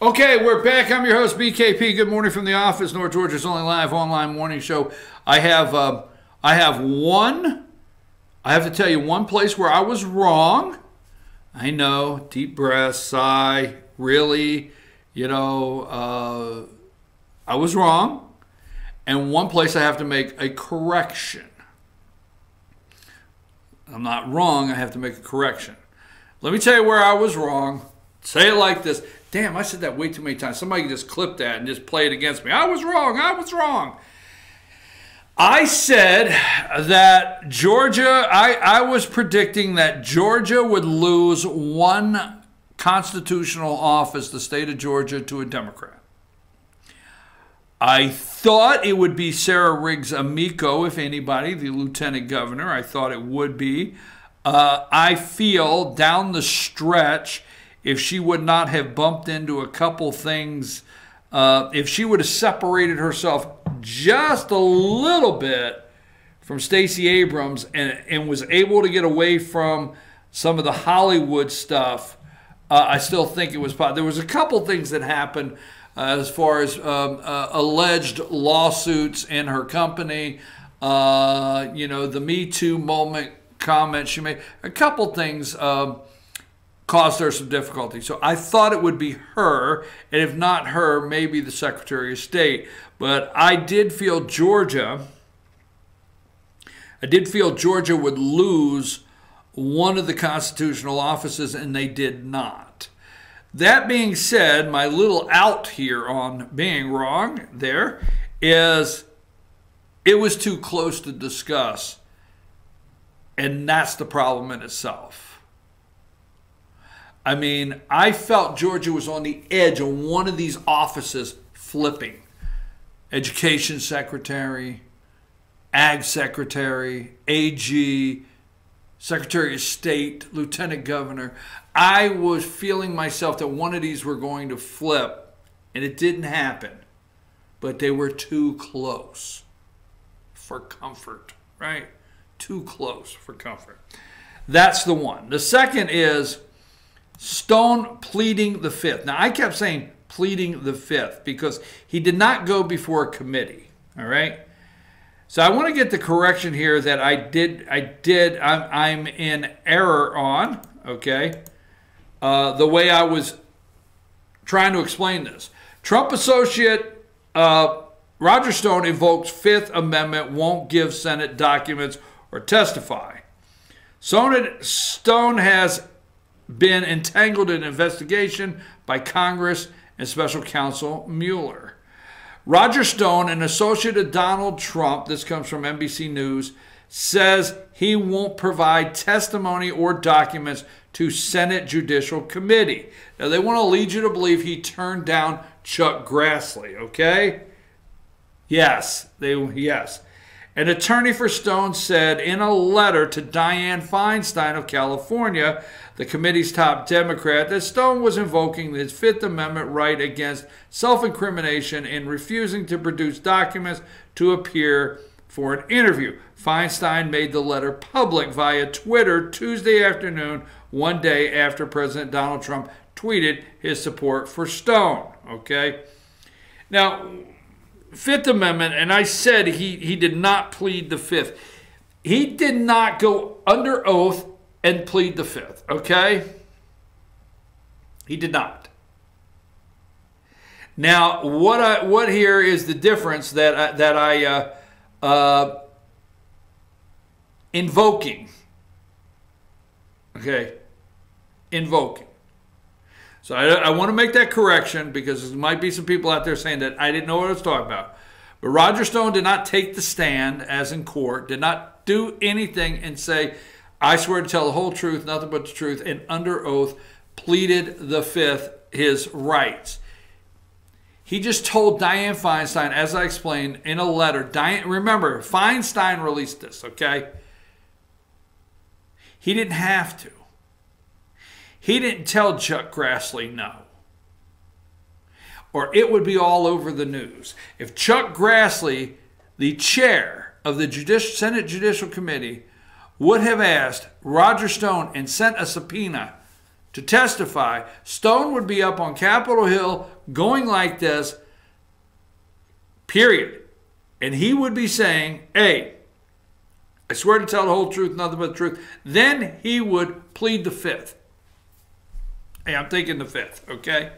Okay, we're back. I'm your host, BKP. Good morning from the office, North Georgia's only live online morning show. I have to tell you one place where I was wrong. I know, deep breath, sigh, really, I was wrong. And one place I have to make a correction. I'm not wrong, I have to make a correction. Let me tell you where I was wrong. Say it like this. Damn, I said that way too many times. Somebody can just clip that and just play it against me. I was wrong. I was wrong. I said that Georgia, I was predicting that Georgia would lose one constitutional office, the state of Georgia, to a Democrat. I thought it would be Sarah Riggs Amico, if anybody, the lieutenant governor. I thought it would be. I feel down the stretch, if she would not have bumped into a couple things, if she would have separated herself just a little bit from Stacey Abrams and was able to get away from some of the Hollywood stuff, I still think it was possible. There was a couple things that happened as far as alleged lawsuits in her company, the Me Too moment comment she made. A couple things caused her some difficulty. So I thought it would be her, and if not her, maybe the Secretary of State. But I did feel Georgia would lose one of the constitutional offices, and they did not. That being said, my little out here on being wrong there is it was too close to discuss, and that's the problem in itself. I mean, I felt Georgia was on the edge of one of these offices flipping. Education Secretary, Ag Secretary, AG, Secretary of State, Lieutenant Governor. I was feeling myself that one of these were going to flip, and it didn't happen. But they were too close for comfort, right? Too close for comfort. That's the one. The second is Stone pleading the fifth. Now, I kept saying pleading the fifth because he did not go before a committee, all right? So I want to get the correction here that I'm in error on, okay? The way I was trying to explain this. Trump associate Roger Stone invokes Fifth Amendment, won't give Senate documents or testify. Stone has been entangled in an investigation by Congress and Special Counsel Mueller. Roger Stone, an associate of Donald Trump, this comes from NBC News, says he won't provide testimony or documents to Senate Judicial Committee. Now, they want to lead you to believe he turned down Chuck Grassley, okay? Yes. An attorney for Stone said in a letter to Dianne Feinstein of California, the committee's top Democrat, that Stone was invoking his Fifth Amendment right against self-incrimination in refusing to produce documents to appear for an interview. Feinstein made the letter public via Twitter Tuesday afternoon, one day after President Donald Trump tweeted his support for Stone. Okay? Now, Fifth Amendment, and I said he did not plead the Fifth. He did not go under oath and plead the Fifth, okay? He did not. Now, what here is the difference that I invoking, okay? Invoking. So I want to make that correction because there might be some people out there saying that I didn't know what I was talking about. But Roger Stone did not take the stand as in court, did not do anything and say, I swear to tell the whole truth, nothing but the truth, and under oath pleaded the Fifth, his rights. He just told Dianne Feinstein, as I explained in a letter, remember, Feinstein released this, okay? He didn't have to. He didn't tell Chuck Grassley no. Or it would be all over the news. If Chuck Grassley, the chair of the Senate Judicial Committee, would have asked Roger Stone and sent a subpoena to testify, Stone would be up on Capitol Hill going like this, period. And he would be saying, hey, I swear to tell the whole truth, nothing but the truth. Then he would plead the fifth. Hey, I'm taking the fifth, okay?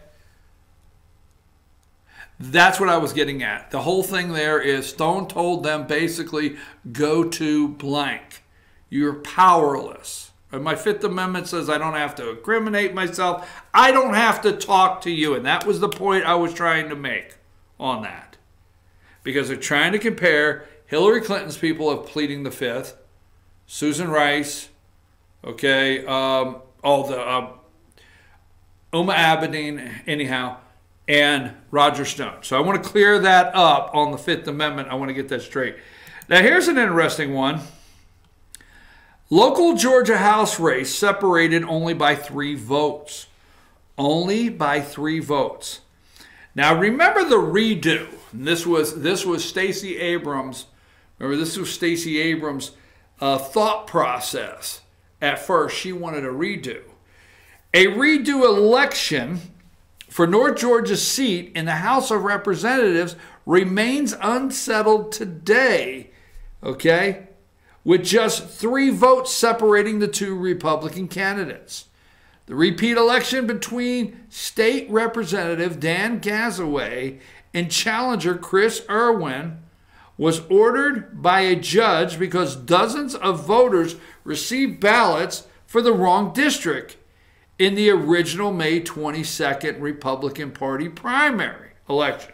That's what I was getting at. The whole thing there is Stone told them basically, go to blank. You're powerless. And my Fifth Amendment says I don't have to incriminate myself. I don't have to talk to you. And that was the point I was trying to make on that. Because they're trying to compare Hillary Clinton's people of pleading the fifth, Susan Rice, okay, Uma Abedin, anyhow, and Roger Stone. So I want to clear that up on the Fifth Amendment. I want to get that straight. Now here's an interesting one. Local Georgia House race separated only by 3 votes. Only by 3 votes. Now remember the redo. And this was Stacey Abrams. Remember, this was Stacey Abrams' thought process. At first, she wanted a redo. A redo election for North Georgia's seat in the House of Representatives remains unsettled today, okay, with just 3 votes separating the 2 Republican candidates. The repeat election between State Representative Dan Gazaway and challenger Chris Irwin was ordered by a judge because dozens of voters received ballots for the wrong district in the original May 22nd Republican Party primary election.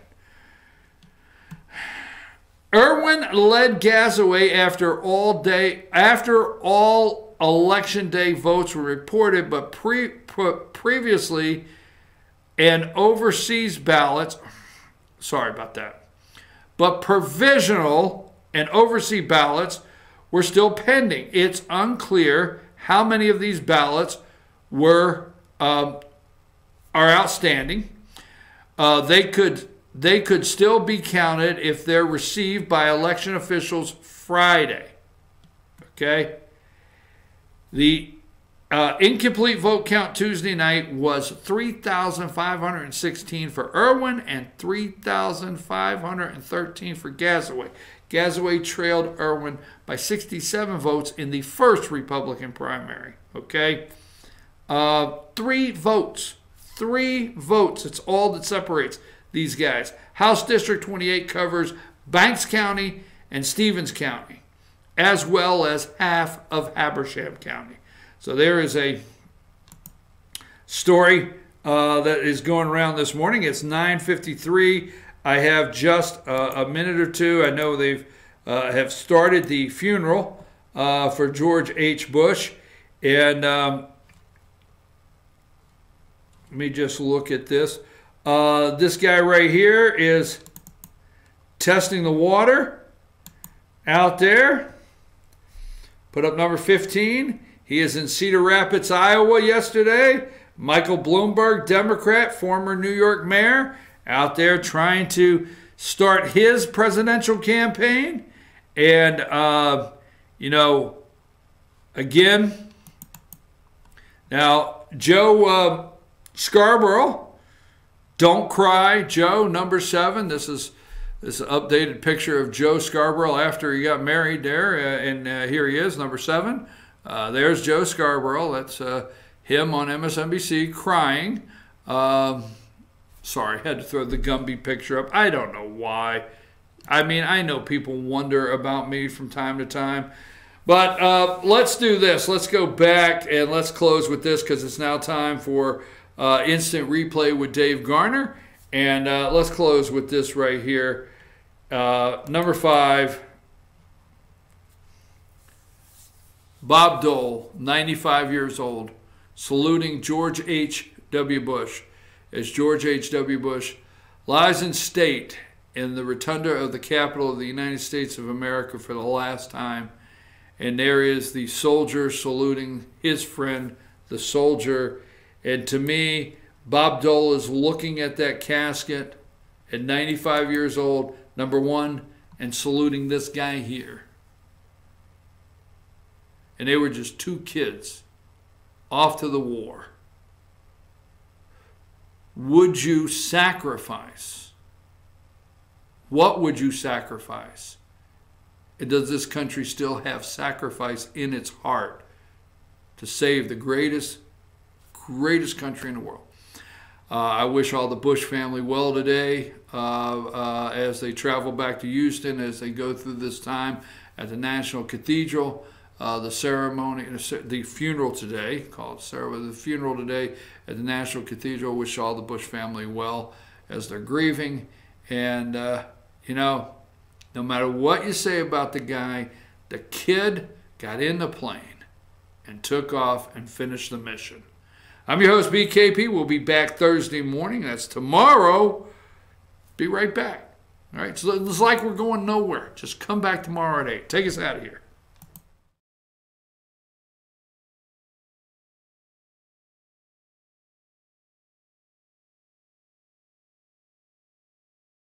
Irwin led Gazaway after all election day votes were reported, but previously and overseas ballots, but provisional and overseas ballots were still pending. It's unclear how many of these ballots are outstanding. They could still be counted if they're received by election officials Friday. Okay? The incomplete vote count Tuesday night was 3,516 for Irwin and 3,513 for Gazaway. Gazaway trailed Irwin by 67 votes in the first Republican primary. Okay? 3 votes. 3 votes. It's all that separates these guys. House District 28 covers Banks County and Stevens County, as well as half of Habersham County. So there is a story that is going around this morning. It's 9:53. I have just a minute or two. I know they've have started the funeral for George H. Bush. And let me just look at this. This guy right here is testing the water out there. Put up number 15. He is in Cedar Rapids, Iowa yesterday. Michael Bloomberg, Democrat, former New York mayor, out there trying to start his presidential campaign. And, you know, again, now, Joe Scarborough, don't cry, Joe, number 7. This is an updated picture of Joe Scarborough after he got married there. And here he is, number 7. There's Joe Scarborough. That's him on MSNBC crying. Sorry, had to throw the Gumby picture up. I don't know why. I mean, I know people wonder about me from time to time. But let's do this. Let's go back and let's close with this because it's now time for Instant Replay with Dave Garner. And let's close with this right here. Number 5. Bob Dole, 95 years old, saluting George H.W. Bush as George H.W. Bush lies in state in the rotunda of the Capitol of the United States of America for the last time. And there is the soldier saluting his friend, the soldier. And to me, Bob Dole is looking at that casket at 95 years old, number 1, and saluting this guy here. And they were just 2 kids off to the war. would you sacrifice? What would you sacrifice? And does this country still have sacrifice in its heart to save the greatest country in the world? I wish all the Bush family well today as they travel back to Houston, as they go through this time at the National Cathedral. The ceremony, the funeral today, called ceremony, the funeral today at the National Cathedral. Wish all the Bush family well as they're grieving. And, no matter what you say about the guy, the kid got in the plane and took off and finished the mission. I'm your host, BKP. We'll be back Thursday morning. That's tomorrow. Be right back. All right, so it's like we're going nowhere. Just come back tomorrow at 8. Take us out of here.